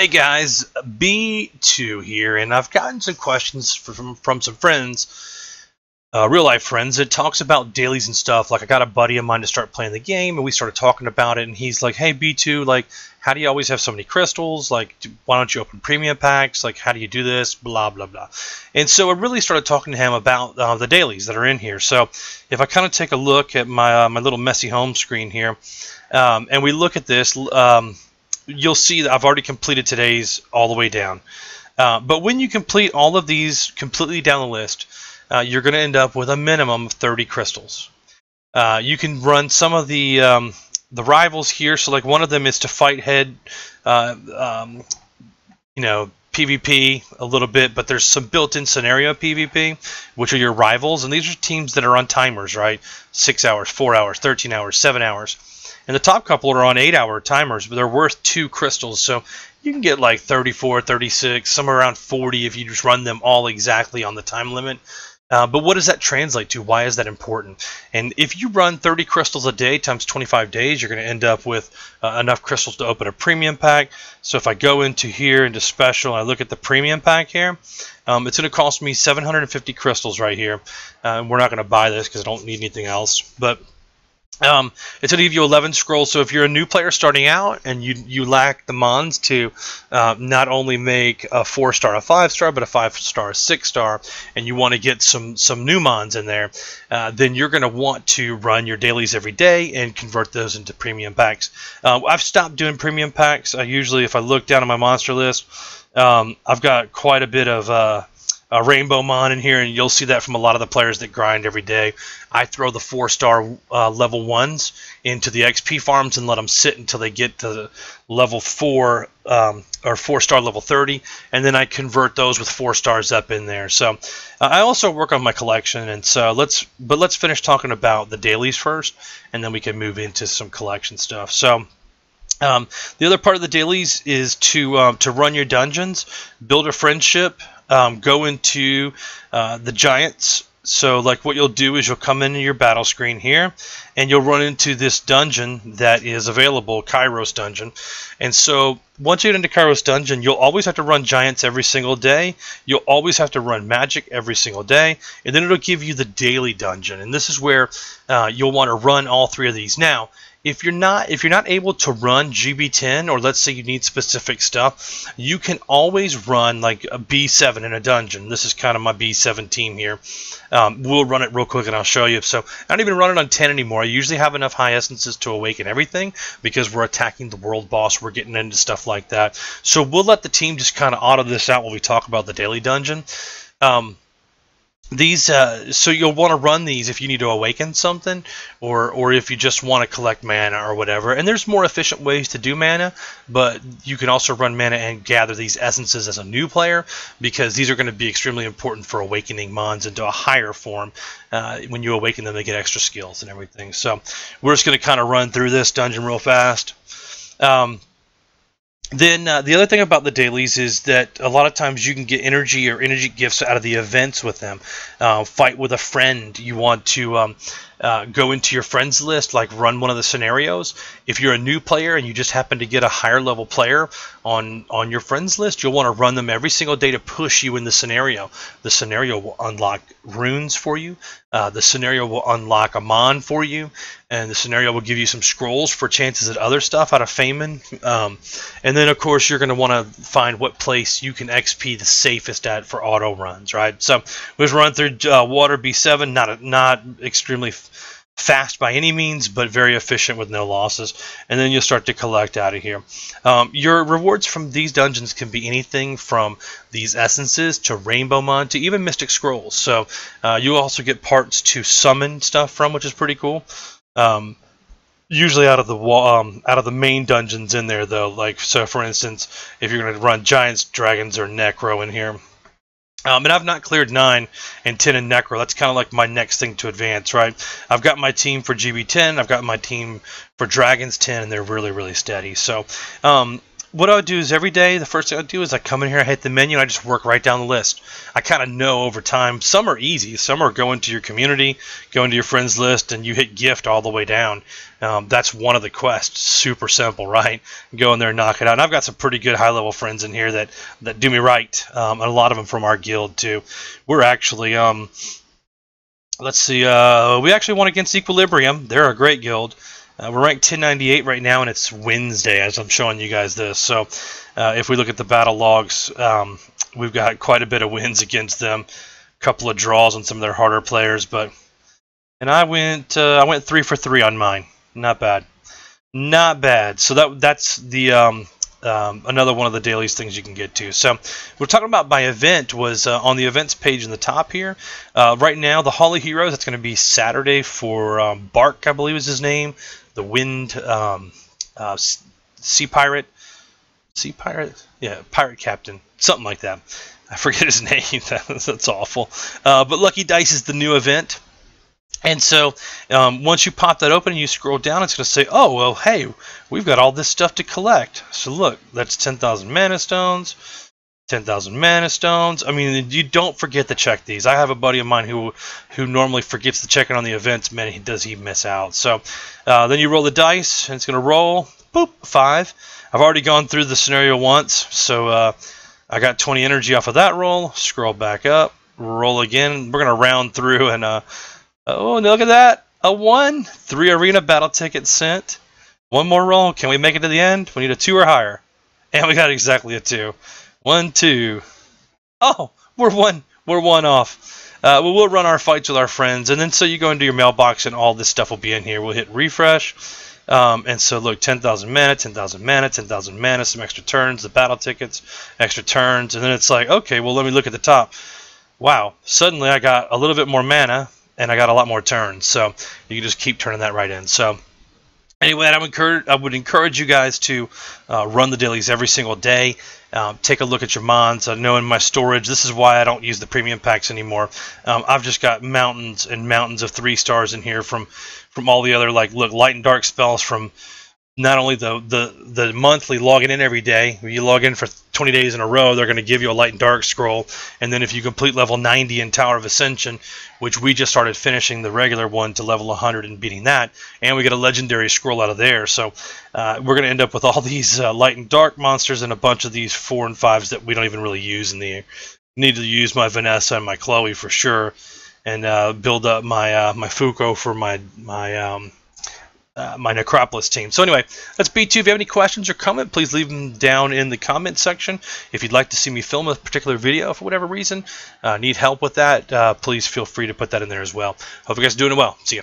Hey guys, B2 here, and I've gotten some questions from some friends, real life friends, that talks about dailies and stuff. Like, I got a buddy of mine to start playing the game, and we started talking about it, and he's like, hey B2, like, how do you always have so many crystals? Like, why don't you open premium packs? Like, how do you do this? Blah, blah, blah. And so I really started talking to him about the dailies that are in here. So if I kind of take a look at my, my little messy home screen here, and we look at this, you'll see that I've already completed today's all the way down. But when you complete all of these completely down the list, you're going to end up with a minimum of 30 crystals. You can run some of the rivals here. So like one of them is to fight head, PvP a little bit, but there's some built-in scenario PvP, which are your rivals, and these are teams that are on timers, right? 6 hours, 4 hours, 13 hours, 7 hours. And the top couple are on 8-hour timers, but they're worth 2 crystals. So you can get like 34, 36, somewhere around 40 if you just run them all exactly on the time limit. But what does that translate to? Why is that important? And if you run 30 crystals a day times 25 days, you're going to end up with enough crystals to open a premium pack. So if I go into here, into special, and I look at the premium pack here, it's going to cost me 750 crystals right here. We're not going to buy this because I don't need anything else. But it's going to give you 11 scrolls. So if you're a new player starting out and you lack the mons to not only make a 4-star, a 5-star, but a 5-star, a 6-star, and you want to get some new mons in there, then you're going to want to run your dailies every day and convert those into premium packs. I've stopped doing premium packs. I usually, if I look down at my monster list, I've got quite a bit of a rainbow mon in here, and you'll see that from a lot of the players that grind every day. I throw the 4-star level 1s into the XP farms and let them sit until they get to level 4 or 4-star level 30, and then I convert those with 4 stars up in there. So I also work on my collection, and so let's finish talking about the dailies first, and then we can move into some collection stuff. So the other part of the dailies is to run your dungeons, build a friendship, go into the giants. So like what you'll do is you'll come into your battle screen here, and you'll run into this dungeon that is available, Kairos Dungeon. And so once you get into Kairos Dungeon, you'll always have to run giants every single day. You'll always have to run magic every single day, and then it'll give you the daily dungeon. And this is where you'll want to run all 3 of these. Now, if you're not able to run GB10, or let's say you need specific stuff, you can always run like a B7 in a dungeon. This is kind of my B7 team here. We'll run it real quick and I'll show you. So I don't even run it on 10 anymore. I usually have enough high essences to awaken everything because we're attacking the world boss. We're getting into stuff like that. So we'll let the team just kind of auto this out while we talk about the daily dungeon. So you'll want to run these if you need to awaken something, or if you just want to collect mana or whatever. And there's more efficient ways to do mana, but you can also run mana and gather these essences as a new player, because these are going to be extremely important for awakening mons into a higher form. When you awaken them, they get extra skills and everything. So we're just going to kind of run through this dungeon real fast. Then the other thing about the dailies is that a lot of times you can get energy or energy gifts out of the events with them. Fight with a friend. You want to go into your friends list, like run one of the scenarios. If you're a new player and you just happen to get a higher level player on your friends list, you'll want to run them every single day to push you in the scenario. The scenario will unlock runes for you. The scenario will unlock a mon for you. And the scenario will give you some scrolls for chances at other stuff out of Feynman. And then, of course, you're going to want to find what place you can XP the safest at for auto runs, right? So we've run through Water B7, not extremely fast by any means, but very efficient with no losses. And then you'll start to collect out of here. Your rewards from these dungeons can be anything from these essences to Rainbow Mon to even Mystic Scrolls. So you also get parts to summon stuff from, which is pretty cool. Usually out of the main dungeons in there, though. Like, so for instance, if you're going to run giants, dragons, or necro in here. And I've not cleared 9 and 10 in necro. That's kind of like my next thing to advance, right? I've got my team for GB10. I've got my team for dragons 10, and they're really, really steady. So what I would do is every day, the first thing I do is I come in here, I hit the menu, and I just work right down the list. I kind of know over time. Some are easy. Some are going to your community, going to your friends list, and you hit gift all the way down. That's one of the quests. Super simple, right? Go in there and knock it out. And I've got some pretty good high-level friends in here that do me right, and a lot of them from our guild, too. We're actually... let's see. We actually won against Equilibrium. They're a great guild. We're ranked 1098 right now, and it's Wednesday as I'm showing you guys this. So if we look at the battle logs, we've got quite a bit of wins against them. A couple of draws on some of their harder players, and I went 3 for 3 on mine. Not bad. Not bad. So that's the another one of the dailies things you can get to. So we're talking about my event was on the events page in the top here. Right now, the Hall of Heroes, that's going to be Saturday for Bark, I believe is his name. The Wind Sea Pirate. Sea Pirate? Yeah, Pirate Captain. Something like that. I forget his name. That's awful. But Lucky Dice is the new event. And so once you pop that open and you scroll down, it's going to say, oh, well, hey, we've got all this stuff to collect. So look, that's 10,000 mana stones, 10,000 mana stones. I mean, you don't forget to check these. I have a buddy of mine who normally forgets to check it on the events. Man, he miss out. So then you roll the dice, and it's going to roll, boop, 5. I've already gone through the scenario once, so I got 20 energy off of that roll. Scroll back up, roll again. We're going to round through and... oh, look at that. A 1. 3 arena battle tickets sent. One more roll. Can we make it to the end? We need a 2 or higher. And we got exactly a 2. 1, 2. Oh, we're one off. We'll run our fights with our friends. And then so you go into your mailbox and all this stuff will be in here. We'll hit refresh. And so look, 10,000 mana, 10,000 mana, 10,000 mana, some extra turns, the battle tickets, extra turns. And then it's like, okay, well, let me look at the top. Wow. Suddenly I got a little bit more mana. And I got a lot more turns, so you can just keep turning that right in. So anyway, I would encourage you guys to run the dailies every single day. Take a look at your mons. I know in my storage, this is why I don't use the premium packs anymore. I've just got mountains and mountains of 3 stars in here from all the other, like, look, light and dark spells from not only the monthly logging in every day. When you log in for 20 days in a row, they're going to give you a light and dark scroll. And then if you complete level 90 in Tower of Ascension, which we just started finishing the regular one to level 100 and beating that, and we get a legendary scroll out of there. So we're going to end up with all these light and dark monsters and a bunch of these 4 and 5s that we don't even really use in the need to use my Vanessa and my Chloe for sure, and build up my my Fuko for my Necropolis team. So anyway, that's B2. If you have any questions or comment, please leave them down in the comment section. If you'd like to see me film a particular video for whatever reason, need help with that, please feel free to put that in there as well. Hope you guys are doing well. See ya.